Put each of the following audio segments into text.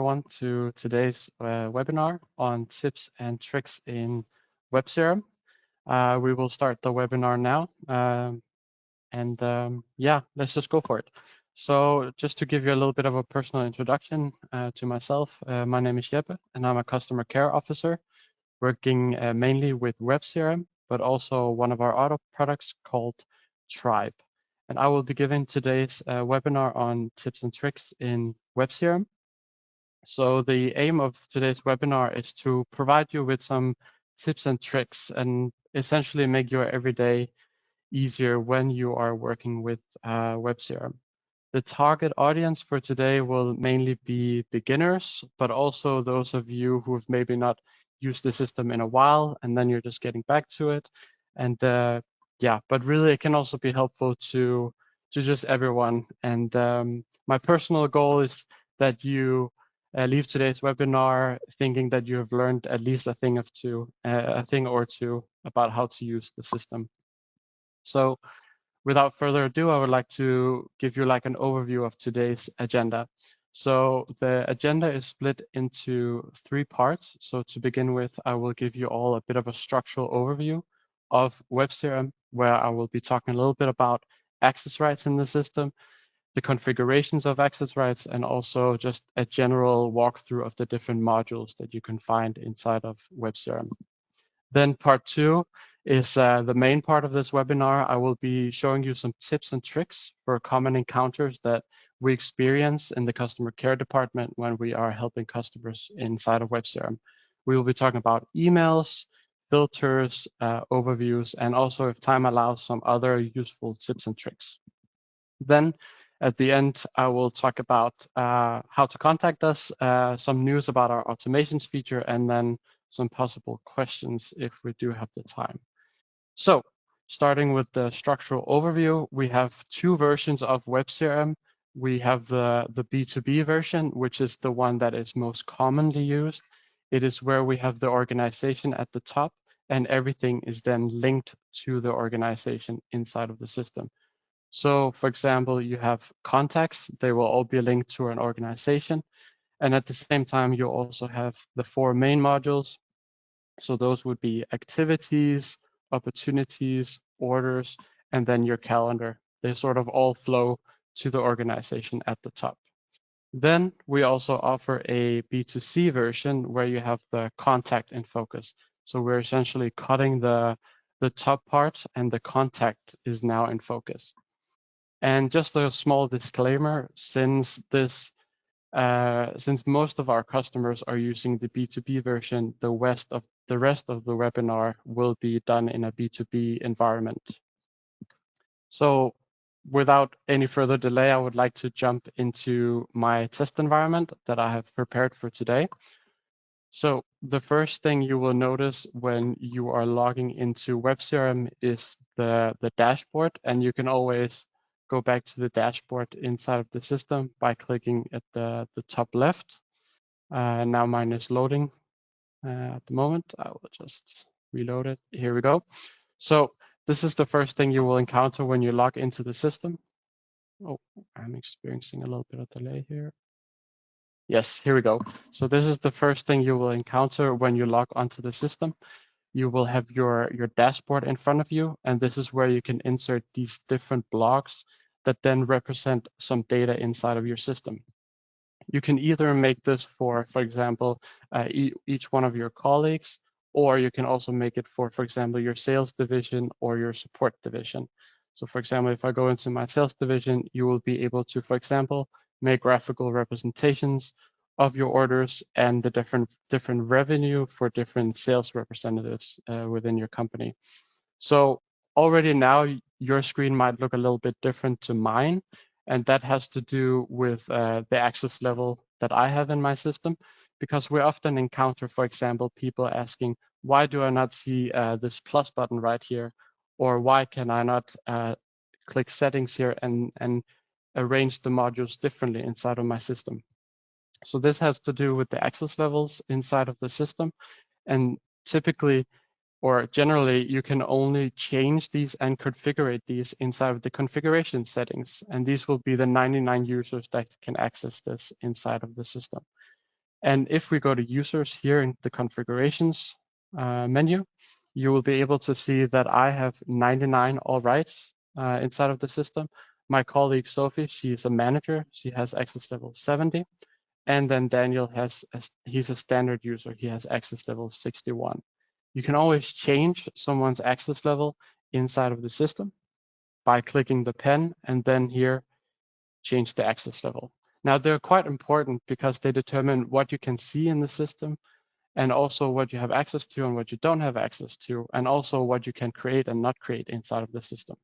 everyone to today's webinar on tips and tricks in WebCRM. We will start the webinar now, yeah, let's just go for it. So just to give you a little bit of a personal introduction to myself, my name is Jeppe and I'm a customer care officer working mainly with WebCRM, but also one of our auto products called Tribe. And I will be giving today's webinar on tips and tricks in WebCRM. So the aim of today's webinar is to provide you with some tips and tricks and essentially make your everyday easier when you are working with WebCRM. The target audience for today will mainly be beginners, but also those of you who have maybe not used the system in a while and then you're just getting back to it. And yeah, but really it can also be helpful to just everyone. And my personal goal is that you leave today's webinar thinking that you have learned at least a thing or two about how to use the system. So without further ado, I would like to give you like an overview of today's agenda. So the agenda is split into 3 parts. So to begin with, I will give you all a bit of a structural overview of WebCRM, where I will be talking a little bit about access rights in the system, the configurations of access rights, and also just a general walkthrough of the different modules that you can find inside of WebCRM. Then part 2 is the main part of this webinar. I will be showing you some tips and tricks for common encounters that we experience in the customer care department when we are helping customers inside of WebCRM. We will be talking about emails, filters, overviews, and also, if time allows, some other useful tips and tricks. Then at the end, I will talk about how to contact us, some news about our automations feature, and then some possible questions if we do have the time. So starting with the structural overview, we have 2 versions of WebCRM. We have the B2B version, which is the one that is most commonly used. It is where we have the organization at the top and everything is then linked to the organization inside of the system. So for example, you have contacts, they will all be linked to an organization. And at the same time, you also have the 4 main modules. So those would be activities, opportunities, orders, and then your calendar. They sort of all flow to the organization at the top. Then we also offer a B2C version where you have the contact in focus. So we're essentially cutting the top part and the contact is now in focus. And just a small disclaimer, since most of our customers are using the B2B version, the rest of the webinar will be done in a B2B environment. So without any further delay, I would like to jump into my test environment that I have prepared for today. So the first thing you will notice when you are logging into WebCRM is the dashboard, and you can always go back to the dashboard inside of the system by clicking at the top left. Now mine is loading at the moment. I will just reload it. Here we go. So this is the first thing you will encounter when you log into the system. Oh, I'm experiencing a little bit of delay here. Yes, here we go. So this is the first thing you will encounter when you log onto the system. You will have your dashboard in front of you, and this is where you can insert these different blocks that then represent some data inside of your system. You can either make this for example, each one of your colleagues, or you can also make it for example, your sales division or your support division. So for example, if I go into my sales division, you will be able to, for example, make graphical representations of your orders and the different revenue for different sales representatives within your company. So already now your screen might look a little bit different to mine, and that has to do with the access level that I have in my system, because we often encounter, for example, people asking, why do I not see this plus button right here? Or why can I not click settings here and arrange the modules differently inside of my system? So this has to do with the access levels inside of the system. And typically, or generally, you can only change these and configure these inside of the configuration settings. And these will be the 99 users that can access this inside of the system. And if we go to users here in the configurations menu, you will be able to see that I have 99 all rights inside of the system. My colleague Sophie, she's a manager. She has access level 70. And then Daniel he's a standard user. He has access level 61. You can always change someone's access level inside of the system by clicking the pen and then here change the access level. Now they're quite important because they determine what you can see in the system and also what you have access to and what you don't have access to, and also what you can create and not create inside of the system.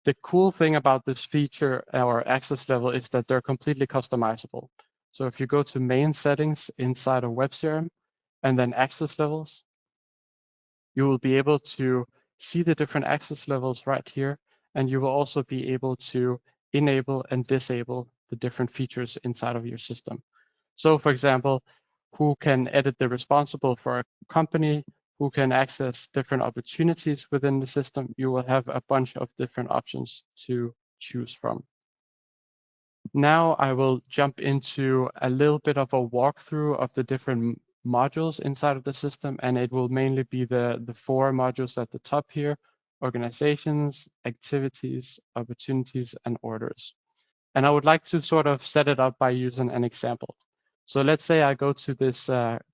The cool thing about this feature or access level is that they're completely customizable. So if you go to main settings inside of WebCRM and then access levels, you will be able to see the different access levels right here. And you will also be able to enable and disable the different features inside of your system. So for example, who can edit the responsible for a company, who can access different opportunities within the system, you will have a bunch of different options to choose from. Now I will jump into a little bit of a walkthrough of the different modules inside of the system, and it will mainly be the 4 modules at the top here: organizations, activities, opportunities, and orders. And I would like to sort of set it up by using an example. So let's say I go to this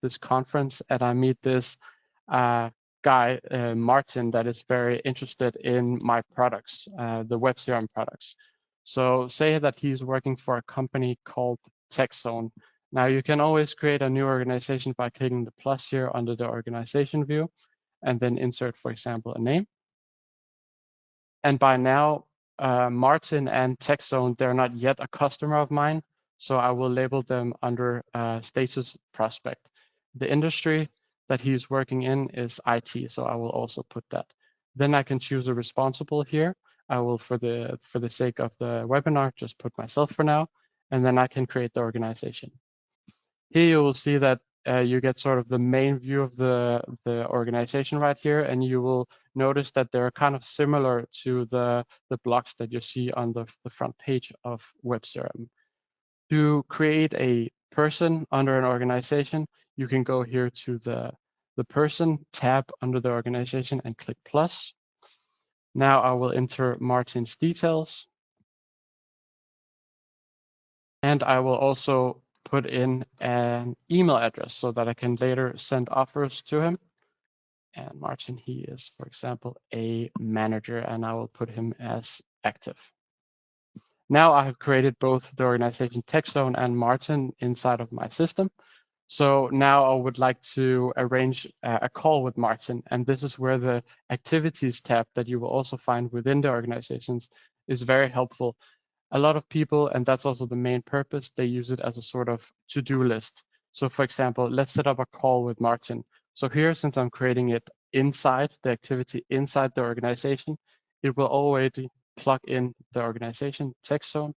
this conference and I meet this guy, Martin, that is very interested in my products, the WebCRM products. So say that he's working for a company called TechZone. Now you can always create a new organization by clicking the plus here under the organization view and then insert, for example, a name. And by now, Martin and TechZone, they're not yet a customer of mine, so I will label them under status prospect. The industry that he's working in is IT, so I will also put that. Then I can choose a responsible here. I will, for the sake of the webinar, just put myself for now, and then I can create the organization. Here you will see that you get sort of the main view of the organization right here, and you will notice that they're kind of similar to the blocks that you see on the front page of WebCRM. To create a person under an organization, you can go here to the person tab under the organization and click plus. Now I will enter Martin's details. And I will also put in an email address so that I can later send offers to him. And Martin, he is, for example, a manager, and I will put him as active. Now I have created both the organization TechZone and Martin inside of my system. So now I would like to arrange a call with Martin, and this is where the activities tab that you will also find within the organizations is very helpful. A lot of people, and that's also the main purpose, they use it as a sort of to-do list. So for example, let's set up a call with Martin. So here, since I'm creating it inside the activity, inside the organization, it will already plug in the organization TechZone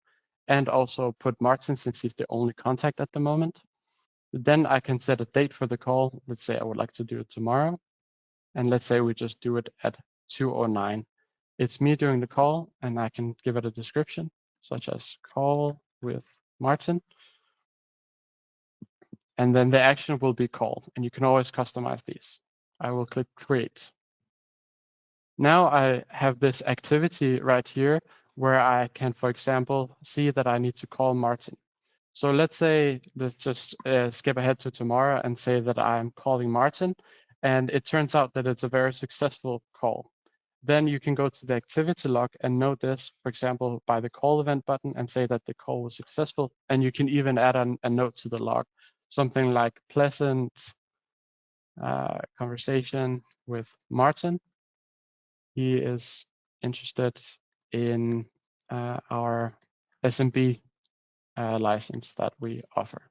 and also put Martin since he's the only contact at the moment. Then I can set a date for the call. Let's say I would like to do it tomorrow. And let's say we just do it at 2:09. It's me doing the call, and I can give it a description, such as call with Martin. And then the action will be called, and you can always customize these. I will click create. Now I have this activity right here where I can, for example, see that I need to call Martin. So let's just skip ahead to tomorrow and say that I'm calling Martin, and it turns out that it's a very successful call. Then you can go to the activity log and note this, for example, by the call event button and say that the call was successful. And you can even add a note to the log, something like pleasant conversation with Martin. He is interested in our SMB license that we offer.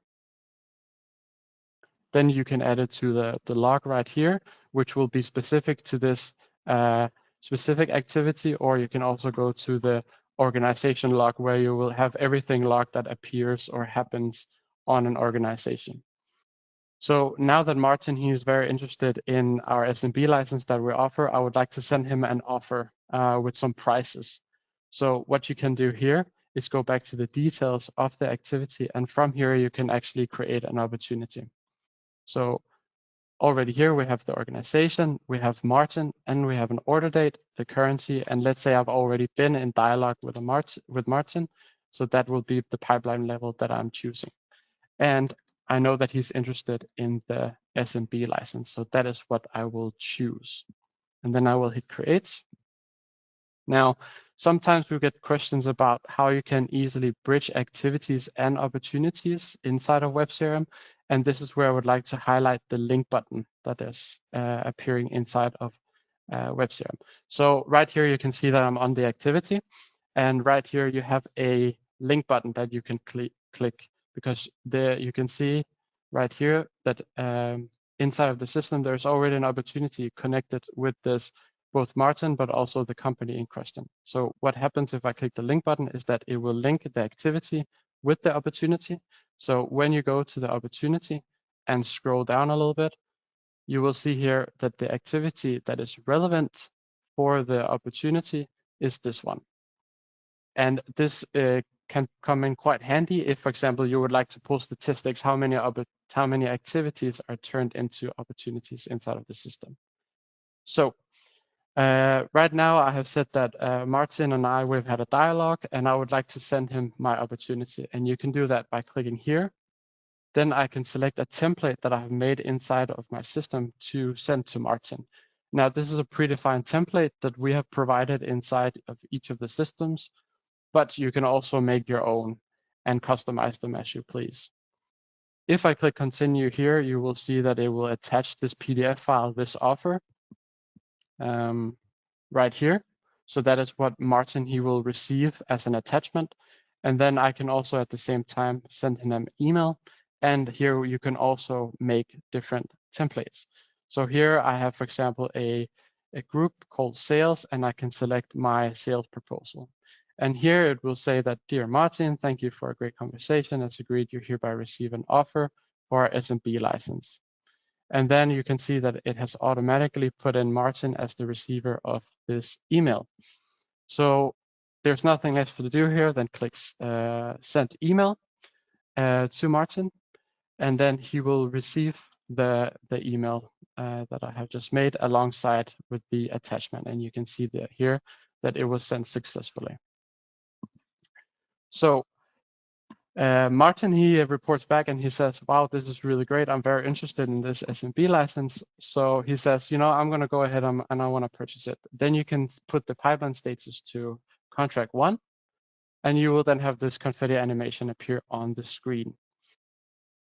Then you can add it to the log right here, which will be specific to this specific activity, or you can also go to the organization log where you will have everything logged that appears or happens on an organization. So now that Martin, he is very interested in our SMB license that we offer, I would like to send him an offer with some prices. So what you can do here is go back to the details of the activity, and from here you can actually create an opportunity. So already here we have the organization, we have Martin, and we have an order date, the currency, and let's say I've already been in dialogue with Martin, so that will be the pipeline level that I'm choosing. And I know that he's interested in the SMB license, so that is what I will choose. And then I will hit create. Now, sometimes we get questions about how you can easily bridge activities and opportunities inside of WebCRM. And this is where I would like to highlight the link button that is appearing inside of WebCRM. So right here, you can see that I'm on the activity. And right here, you have a link button that you can click because there you can see right here that inside of the system, there's already an opportunity connected with this both Martin, but also the company in question. So what happens if I click the link button is that it will link the activity with the opportunity. So when you go to the opportunity and scroll down a little bit, you will see here that the activity that is relevant for the opportunity is this one. And this can come in quite handy if, for example, you would like to pull statistics, how many activities are turned into opportunities inside of the system. So right now, I have said that Martin and we've had a dialogue, and I would like to send him my opportunity. And you can do that by clicking here. Then I can select a template that I have made inside of my system to send to Martin. Now, this is a predefined template that we have provided inside of each of the systems, but you can also make your own and customize them as you please. If I click continue here, you will see that it will attach this PDF file, this offer, right here. So that is what Martin, he will receive as an attachment. And then I can also at the same time send him an email. And here you can also make different templates. So here I have, for example, a group called sales, and I can select my sales proposal. And here it will say that, dear Martin, thank you for a great conversation. As agreed, you hereby receive an offer for our SMB license. And then you can see that it has automatically put in Martin as the receiver of this email. So there's nothing left to do here than click send email to Martin, and then he will receive the email that I have just made alongside with the attachment. And you can see here that it was sent successfully. So Martin, he reports back and he says, wow, this is really great. I'm very interested in this SMB license. So he says, I'm going to go ahead and I want to purchase it. Then you can put the pipeline status to contract 1, and you will then have this confetti animation appear on the screen.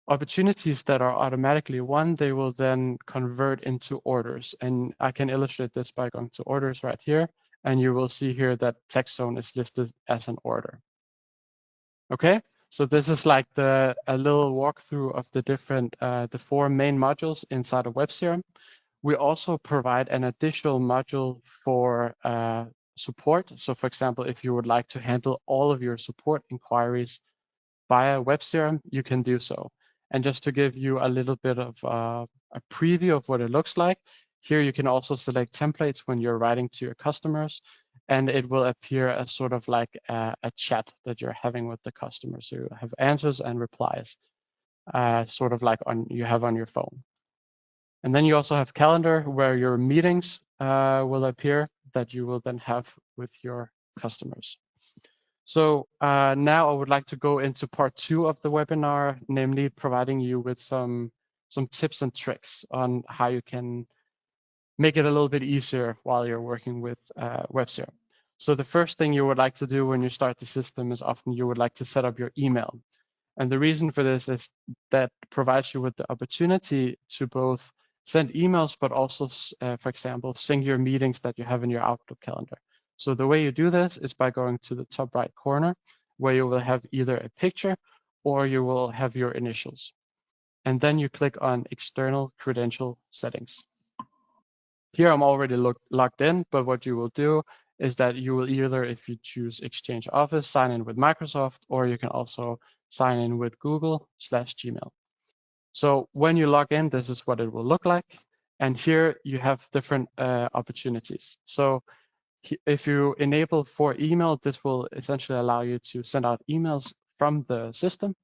Opportunities that are automatically won, they will then convert into orders. And I can illustrate this by going to orders right here. And you will see here that text zone is listed as an order. Okay. So this is like a little walkthrough of the different, the 4 main modules inside of WebCRM. We also provide an additional module for support. So for example, if you would like to handle all of your support inquiries via WebCRM, you can do so. And just to give you a little bit of a preview of what it looks like, here you can also select templates when you're writing to your customers, and it will appear as sort of like a chat that you're having with the customer. So you have answers and replies, sort of like you have on your phone. And then you also have calendar where your meetings will appear that you will then have with your customers. So now I would like to go into part 2 of the webinar, namely providing you with some tips and tricks on how you can make it a little bit easier while you're working with WebCRM. So the first thing you would like to do when you start the system is often you would like to set up your email. And the reason for this is that provides you with the opportunity to both send emails, but also, for example, sync your meetings that you have in your Outlook calendar. So the way you do this is by going to the top right corner, where you will have either a picture or you will have your initials. And then you click on External Credential Settings. Here I'm already logged in, but what you will do is that you will either, if you choose Exchange Office, sign in with Microsoft, or you can also sign in with Google/Gmail. So when you log in, this is what it will look like. And here you have different opportunities. So If you enable for email, this will essentially allow you to send out emails from the system.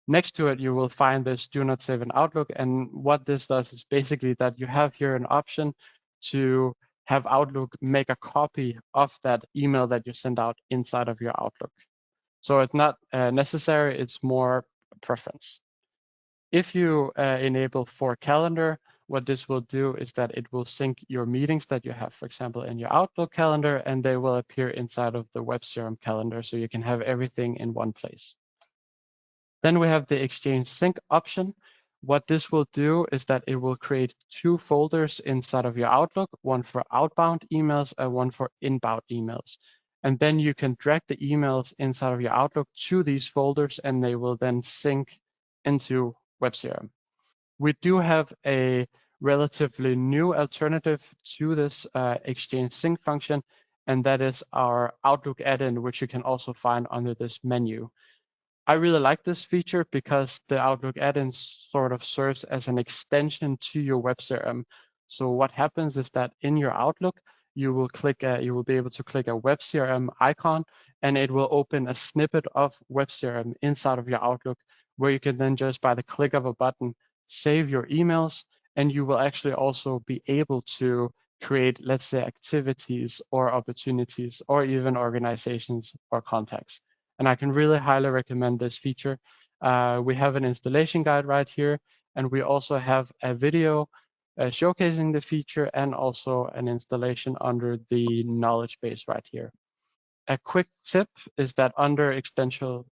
Next to it, you will find this do not save in Outlook. And what this does is basically that you have here an option to have Outlook make a copy of that email that you send out inside of your Outlook. So it's not necessary, it's more preference. If you enable for calendar, what this will do is that it will sync your meetings that you have, for example, in your Outlook calendar, and they will appear inside of the WebCRM calendar, so you can have everything in one place. Then we have the Exchange Sync option. What this will do is that it will create 2 folders inside of your Outlook, one for outbound emails and one for inbound emails. And then you can drag the emails inside of your Outlook to these folders, and they will then sync into WebCRM. We do have a relatively new alternative to this Exchange Sync function, and that is our Outlook add-in, which you can also find under this menu. I really like this feature because the Outlook add-in sort of serves as an extension to your WebCRM. So what happens is that in your Outlook, you will be able to click a WebCRM icon, and it will open a snippet of WebCRM inside of your Outlook, where you can then just by the click of a button save your emails, and you will actually also be able to create, let's say, activities or opportunities or even organizations or contacts. And I can really highly recommend this feature. We have an installation guide right here, and we also have a video showcasing the feature and also an installation under the knowledge base right here. A quick tip is that under external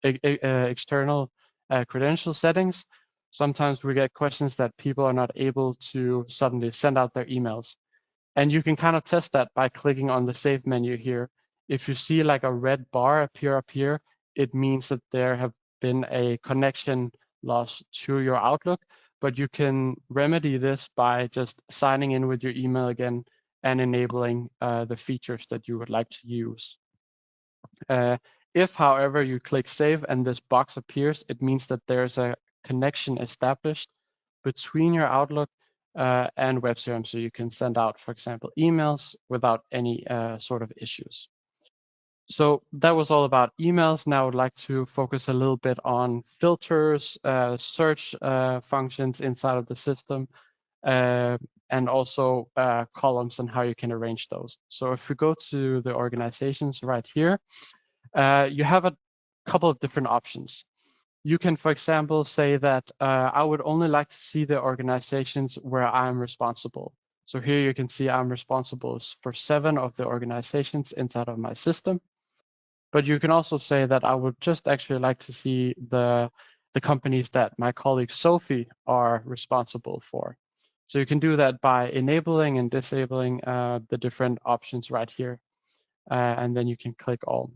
credential settings, sometimes we get questions that people are not able to suddenly send out their emails. And you can kind of test that by clicking on the Save menu here. If you see like a red bar appear up here, it means that there have been a connection loss to your Outlook, but you can remedy this by just signing in with your email again and enabling the features that you would like to use. If, however, you click Save and this box appears, it means that there's a connection established between your Outlook and WebCRM, so you can send out, for example, emails without any sort of issues. So that was all about emails. Now I would like to focus a little bit on filters, search functions inside of the system, and also columns and how you can arrange those. So if we go to the organizations right here, you have a couple of different options. You can, for example, say that I would only like to see the organizations where I'm responsible. So here you can see I'm responsible for 7 of the organizations inside of my system. But you can also say that I would just actually like to see the companies that my colleague Sophie are responsible for. So you can do that by enabling and disabling the different options right here. And then you can click all.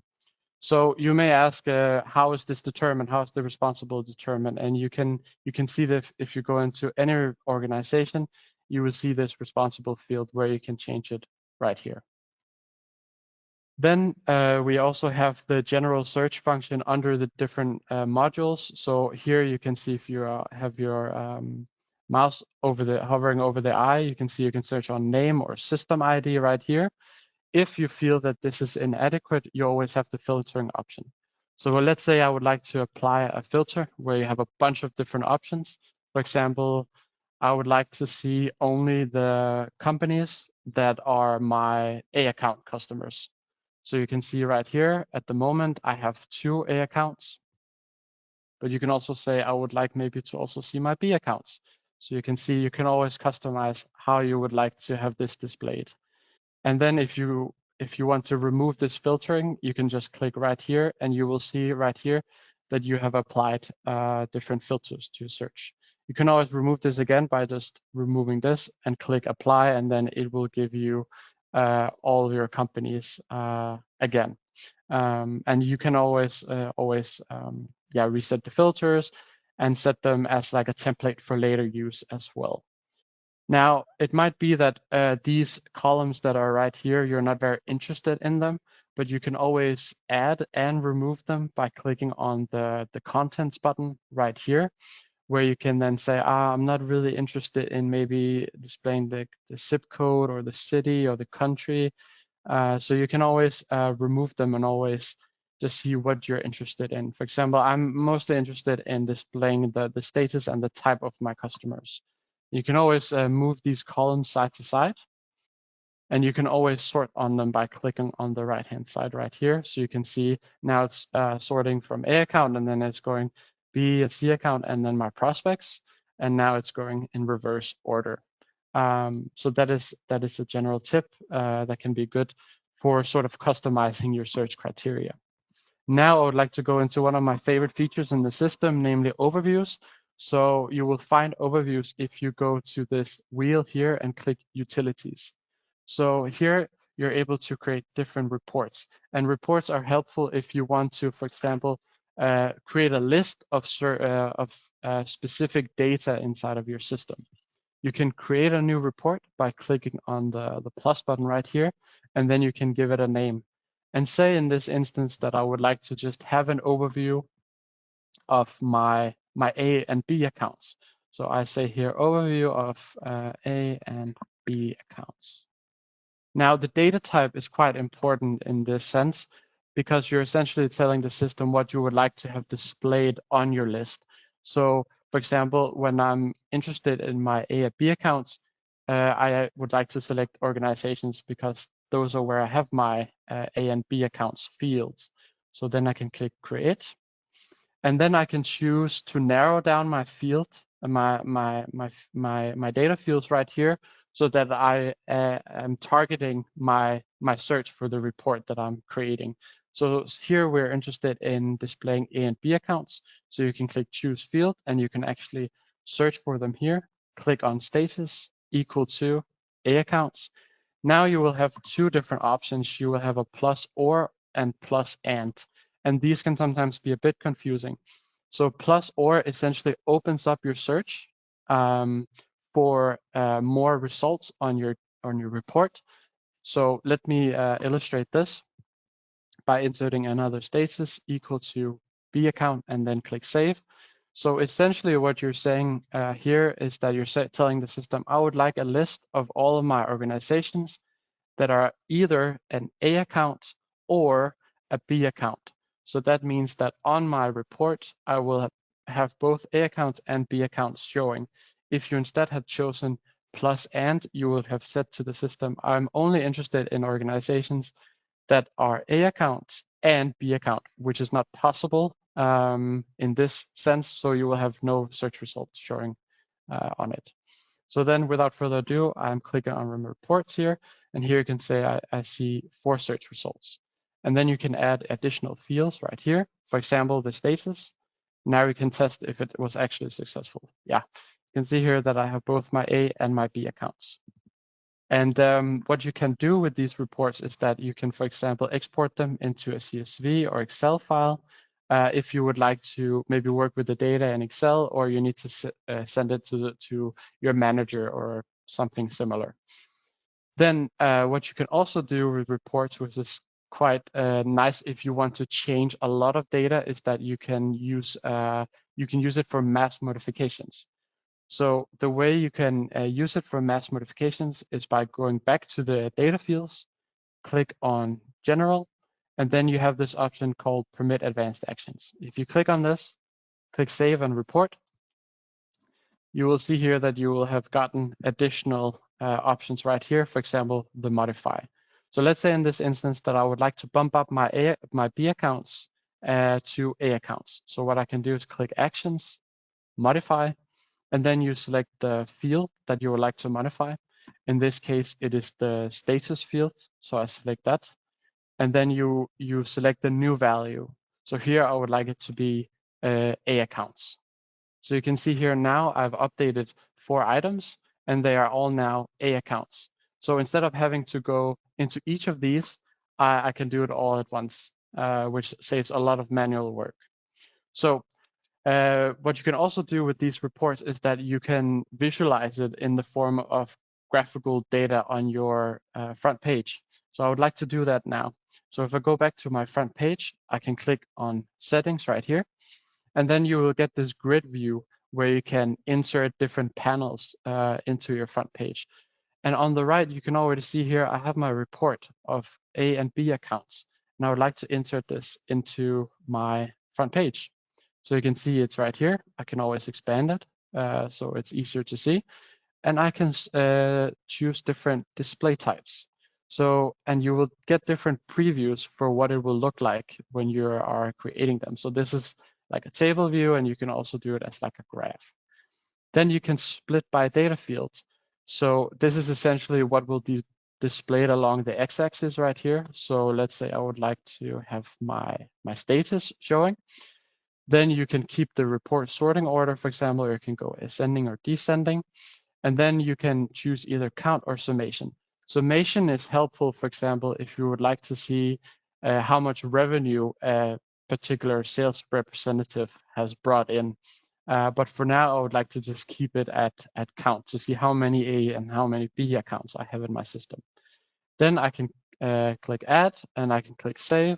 So you may ask, how is this determined? How is the responsible determined? And you can see that if you go into any organization, you will see this responsible field where you can change it right here. Then we also have the general search function under the different modules. So here you can see if you have your mouse hovering over the eye, you can see you can search on name or system ID right here. If you feel that this is inadequate, you always have the filtering option. So let's say I would like to apply a filter where you have a bunch of different options. For example, I would like to see only the companies that are my A account customers. So you can see right here, at the moment, I have 2 A accounts. But you can also say, I would like maybe to also see my B accounts. So you can see, you can always customize how you would like to have this displayed. And then if you want to remove this filtering, you can just click right here, and you will see right here that you have applied different filters to search. You can always remove this again by just removing this and click apply, and then it will give you all of your companies again. And you can always reset the filters and set them as like a template for later use as well. Now, it might be that these columns that are right here, you're not very interested in them, but you can always add and remove them by clicking on the contents button right here, where you can then say, I'm not really interested in maybe displaying the zip code or the city or the country. So you can always remove them and always just see what you're interested in. For example, I'm mostly interested in displaying the status and the type of my customers. You can always move these columns side to side, and you can always sort on them by clicking on the right-hand side right here. So you can see now it's sorting from A account, and then it's going B and C account, and then my prospects. And now it's going in reverse order. So that is a general tip that can be good for sort of customizing your search criteria. Now I would like to go into one of my favorite features in the system, namely overviews. So you will find overviews if you go to this wheel here and click utilities. So here you're able to create different reports, and reports are helpful if you want to, for example, create a list of specific data inside of your system. You can create a new report by clicking on the plus button right here, and then you can give it a name. And say in this instance that I would like to just have an overview of my A and B accounts. So I say here overview of A and B accounts. Now the data type is quite important in this sense because you're essentially telling the system what you would like to have displayed on your list. So for example, when I'm interested in my A and B accounts, I would like to select organizations because those are where I have my A and B accounts fields. So then I can click create. And then I can choose to narrow down my field, my data fields right here, so that I am targeting my search for the report that I'm creating. So here we're interested in displaying A and B accounts. So you can click choose field and you can actually search for them here. Click on status equal to A accounts. Now you will have two different options. You will have a plus or and plus and these can sometimes be a bit confusing. So plus or essentially opens up your search for more results on your report. So let me illustrate this by inserting another status equal to B account and then click save. So essentially what you're saying here is that you're telling the system, I would like a list of all of my organizations that are either an A account or a B account. So that means that on my report, I will have both A accounts and B accounts showing. If you instead had chosen plus and, you would have said to the system, I'm only interested in organizations that are A account and B account, which is not possible in this sense. So you will have no search results showing on it. So then without further ado, I'm clicking on reports here, and here you can say I see 4 search results. And then you can add additional fields right here. For example, the status. Now we can test if it was actually successful. Yeah, you can see here that I have both my A and my B accounts. And what you can do with these reports is that you can, for example, export them into a CSV or Excel file. If you would like to maybe work with the data in Excel, or you need to send it to your manager or something similar. Then what you can also do with reports, which is quite nice if you want to change a lot of data, is that you can use it for mass modifications. So the way you can use it for mass modifications is by going back to the data fields, click on General, and then you have this option called Permit Advanced Actions. If you click on this, click Save and Report, you will see here that you will have gotten additional options right here, for example, the Modify. So let's say in this instance that I would like to bump up my B accounts to A accounts. So what I can do is click Actions, Modify, and then you select the field that you would like to modify. In this case, it is the status field. So I select that. And then you select the new value. So here I would like it to be A accounts. So you can see here now I've updated 4 items and they are all now A accounts. So instead of having to go into each of these, I can do it all at once, which saves a lot of manual work. So what you can also do with these reports is that you can visualize it in the form of graphical data on your front page. So I would like to do that now. So if I go back to my front page, I can click on settings right here. And then you will get this grid view where you can insert different panels into your front page. And on the right, you can already see here, I have my report of A and B accounts. And I would like to insert this into my front page. So you can see it's right here. I can always expand it so it's easier to see. And I can choose different display types. So, and you will get different previews for what it will look like when you are creating them. So this is like a table view, and you can also do it as like a graph. Then you can split by data fields. So this is essentially what will be displayed along the x-axis right here. So let's say I would like to have my status showing. Then you can keep the report sorting order, for example, or you can go ascending or descending. And then you can choose either count or summation. Summation is helpful, for example, if you would like to see how much revenue a particular sales representative has brought in. But for now, I would like to just keep it at count to see how many A and how many B accounts I have in my system. Then I can click add and I can click save.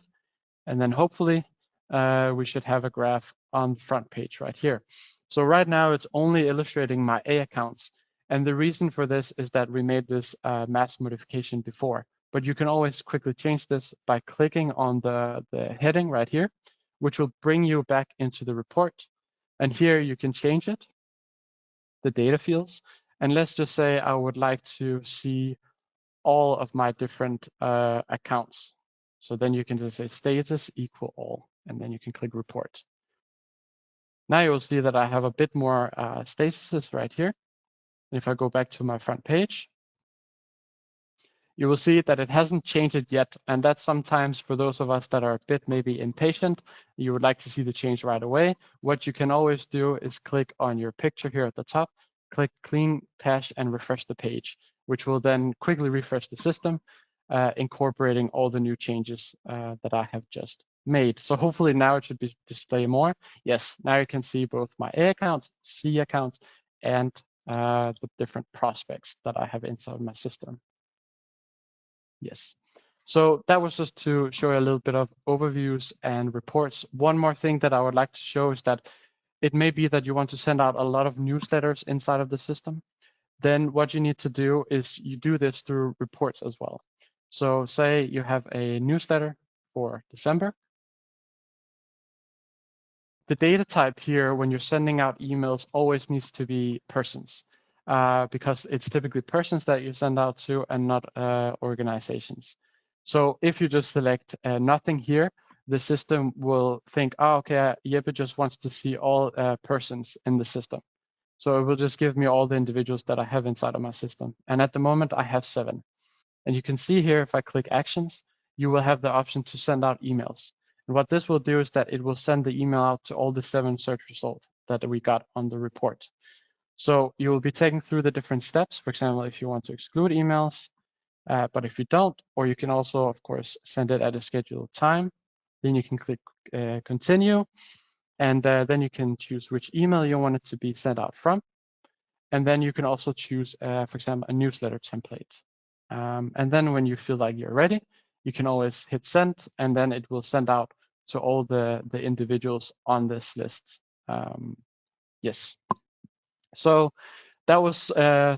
And then hopefully we should have a graph on the front page right here. So right now it's only illustrating my A accounts. And the reason for this is that we made this mass modification before, but you can always quickly change this by clicking on the heading right here, which will bring you back into the report. And here you can change it, the data fields. And let's just say I would like to see all of my different accounts. So then you can just say status equal all, and then you can click report. Now you will see that I have a bit more statuses right here. If I go back to my front page, you will see that it hasn't changed it yet. And that's sometimes for those of us that are a bit maybe impatient, you would like to see the change right away. What you can always do is click on your picture here at the top, click clean cache and refresh the page, which will then quickly refresh the system, incorporating all the new changes that I have just made. So hopefully now it should be display more. Yes, now you can see both my A accounts, C accounts, and the different prospects that I have inside my system. Yes. So that was just to show you a little bit of overviews and reports. One more thing that I would like to show is that it may be that you want to send out a lot of newsletters inside of the system. Then what you need to do is you do this through reports as well. So say you have a newsletter for December. The data type here when you're sending out emails always needs to be persons because it's typically persons that you send out to and not organizations. So if you just select nothing here, the system will think, oh, okay, Jeppe just wants to see all persons in the system. So it will just give me all the individuals that I have inside of my system. And at the moment, I have 7. And you can see here, if I click actions, you will have the option to send out emails. And what this will do is that it will send the email out to all the 7 search results that we got on the report. So you will be taken through the different steps. For example, if you want to exclude emails, but if you don't, or you can also, of course, send it at a scheduled time, then you can click continue. And then you can choose which email you want it to be sent out from. And then you can also choose, for example, a newsletter template. And then when you feel like you're ready, you can always hit send, and then it will send out to all the individuals on this list. Yes. So that was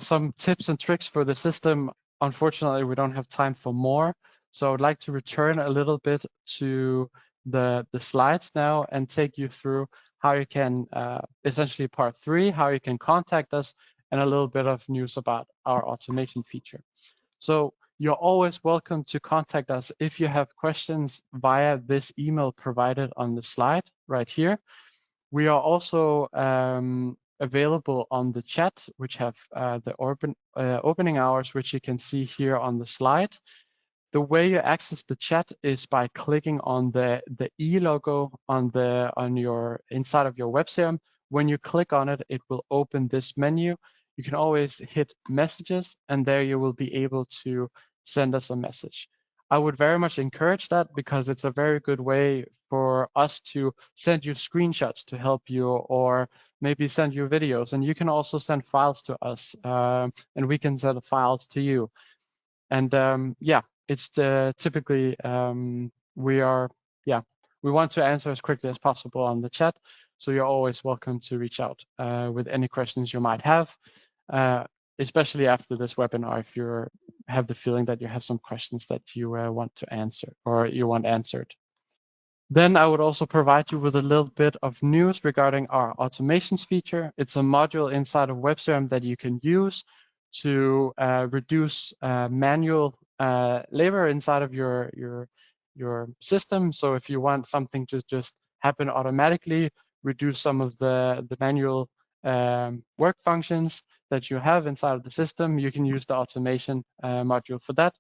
some tips and tricks for the system. Unfortunately, we don't have time for more. So I would like to return a little bit to the slides now and take you through how you can, essentially part 3, how you can contact us, and a little bit of news about our automation feature. So you're always welcome to contact us if you have questions via this email provided on the slide right here. We are also available on the chat, which have the opening hours, which you can see here on the slide. The way you access the chat is by clicking on the E logo on your inside of your WebCRM. When you click on it, it will open this menu. You can always hit messages, and there you will be able to send us a message. I would very much encourage that because it's a very good way for us to send you screenshots to help you, or maybe send you videos. And you can also send files to us, and we can send files to you. And yeah, it's typically we want to answer as quickly as possible on the chat. So you're always welcome to reach out with any questions you might have. especially after this webinar, if you have the feeling that you have some questions that you want to answer or you want answered. Then I would also provide you with a little bit of news regarding our automations feature. It's a module inside of WebCRM that you can use to reduce manual labor inside of your system. So if you want something to just happen automatically, reduce some of the manual work functions that you have inside of the system, you can use the automation module for that.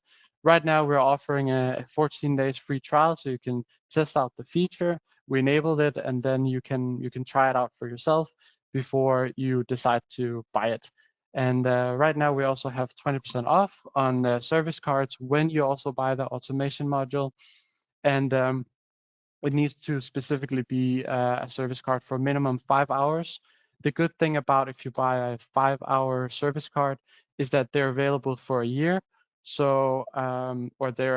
Right now, we're offering a 14 days free trial, so you can test out the feature. We enabled it, and then you can try it out for yourself before you decide to buy it. And right now, we also have 20% off on service cards when you also buy the automation module. And it needs to specifically be a service card for minimum 5 hours. The good thing about if you buy a 5-hour service card is that they're available for a year. So, or they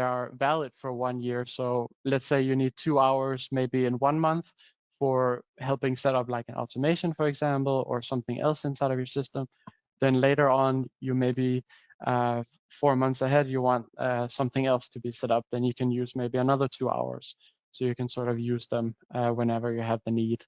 are valid for 1 year. So let's say you need 2 hours, maybe in 1 month for helping set up like an automation, for example, or something else inside of your system. Then later on, you maybe 4 months ahead, you want something else to be set up, then you can use maybe another 2 hours. So you can sort of use them whenever you have the need.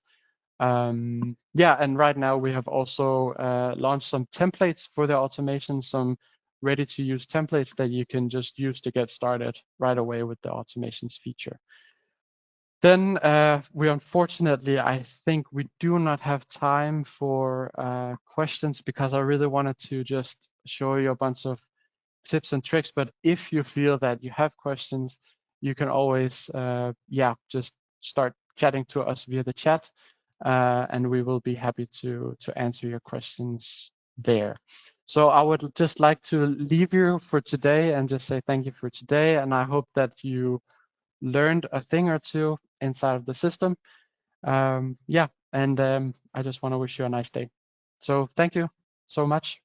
Yeah, and right now we have also launched some templates for the automation, some ready-to-use templates that you can just use to get started right away with the automations feature. Then we unfortunately, I think we do not have time for questions because I really wanted to just show you a bunch of tips and tricks. But if you feel that you have questions, you can always, just start chatting to us via the chat, and we will be happy to answer your questions there. So I would just like to leave you for today and just say thank you for today. And I hope that you learned a thing or two inside of the system. I just want to wish you a nice day. So thank you so much.